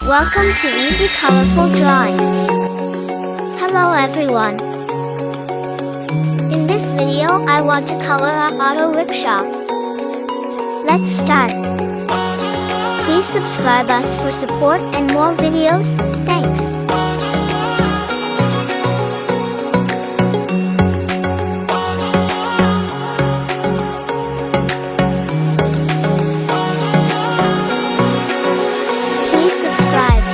Welcome to Easy Colorful Drawing. Hello everyone. In this video, I want to color a auto rickshaw. Let's start. Please subscribe us for support and more videos. Thanks. Please subscribe.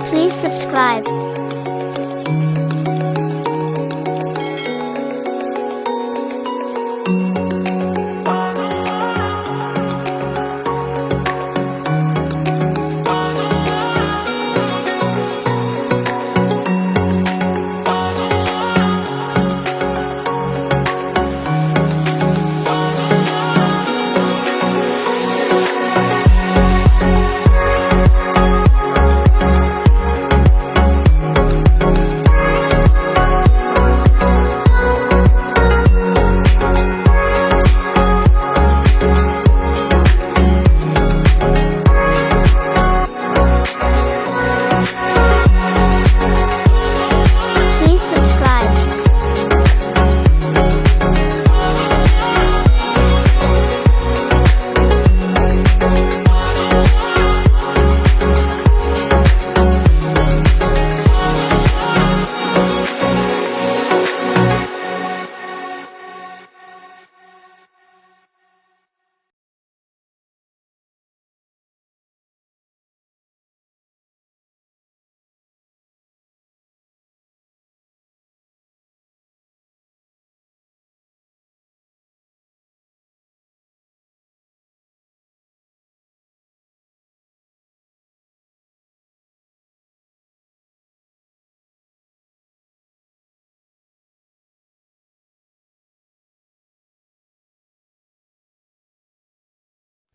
Please subscribe. Please subscribe.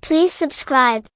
Please subscribe.